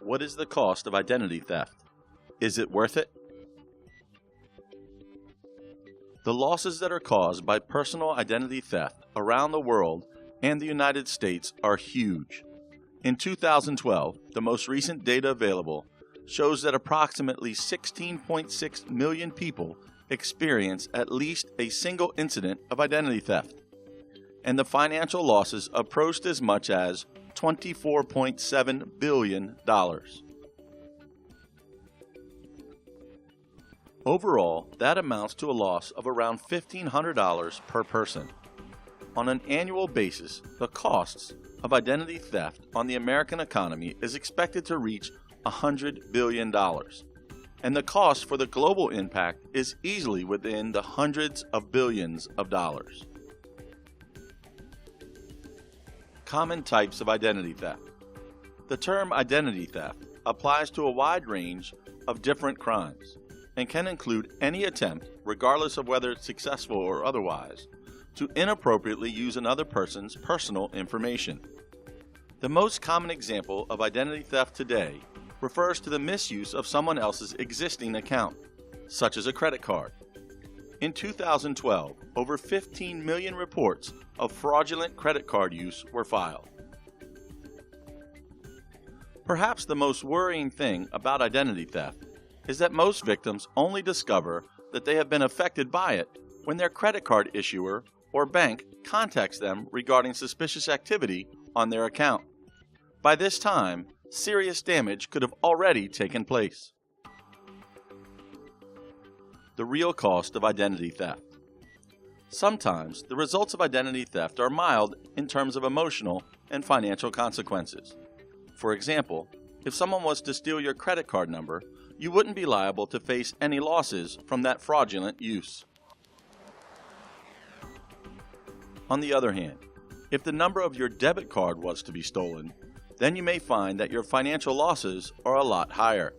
What is the cost of identity theft? Is it worth it? The losses that are caused by personal identity theft around the world and the United States are huge. In 2012, the most recent data available shows that approximately 16.6 million people experience at least a single incident of identity theft, and the financial losses approached as much as $24.7 billion. Overall, that amounts to a loss of around $1,500 per person. On an annual basis, the costs of identity theft on the American economy is expected to reach $100 billion, and the cost for the global impact is easily within the hundreds of billions of dollars. Common types of identity theft. The term identity theft applies to a wide range of different crimes and can include any attempt, regardless of whether it's successful or otherwise, to inappropriately use another person's personal information. The most common example of identity theft today refers to the misuse of someone else's existing account, such as a credit card. In 2012, over 15 million reports of fraudulent credit card use were filed. Perhaps the most worrying thing about identity theft is that most victims only discover that they have been affected by it when their credit card issuer or bank contacts them regarding suspicious activity on their account. By this time, serious damage could have already taken place. The real cost of identity theft. Sometimes the results of identity theft are mild in terms of emotional and financial consequences. For example, if someone was to steal your credit card number, you wouldn't be liable to face any losses from that fraudulent use. On the other hand, if the number of your debit card was to be stolen, then you may find that your financial losses are a lot higher.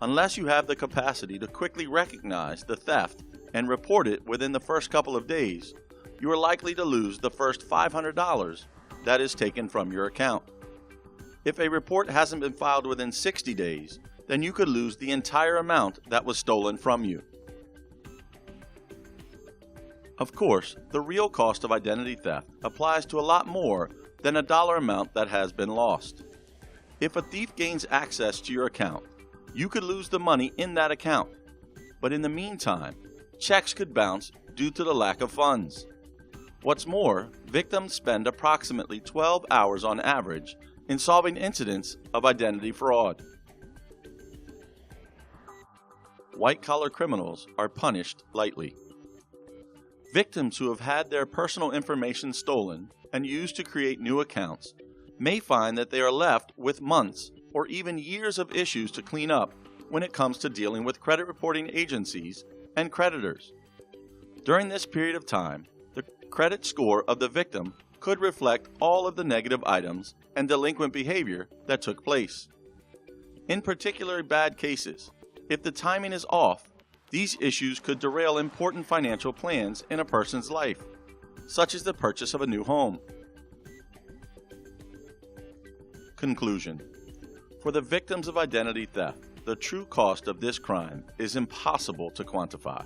Unless you have the capacity to quickly recognize the theft and report it within the first couple of days, you are likely to lose the first $500 that is taken from your account. If a report hasn't been filed within 60 days, then you could lose the entire amount that was stolen from you. Of course, the real cost of identity theft applies to a lot more than a dollar amount that has been lost. If a thief gains access to your account, you could lose the money in that account, but in the meantime, checks could bounce due to the lack of funds. What's more, victims spend approximately 12 hours on average in solving incidents of identity fraud. White-collar criminals are punished lightly. Victims who have had their personal information stolen and used to create new accounts may find that they are left with months or even years of issues to clean up when it comes to dealing with credit reporting agencies and creditors. During this period of time, the credit score of the victim could reflect all of the negative items and delinquent behavior that took place. In particularly bad cases, if the timing is off, these issues could derail important financial plans in a person's life, such as the purchase of a new home. Conclusion. For the victims of identity theft, the true cost of this crime is impossible to quantify.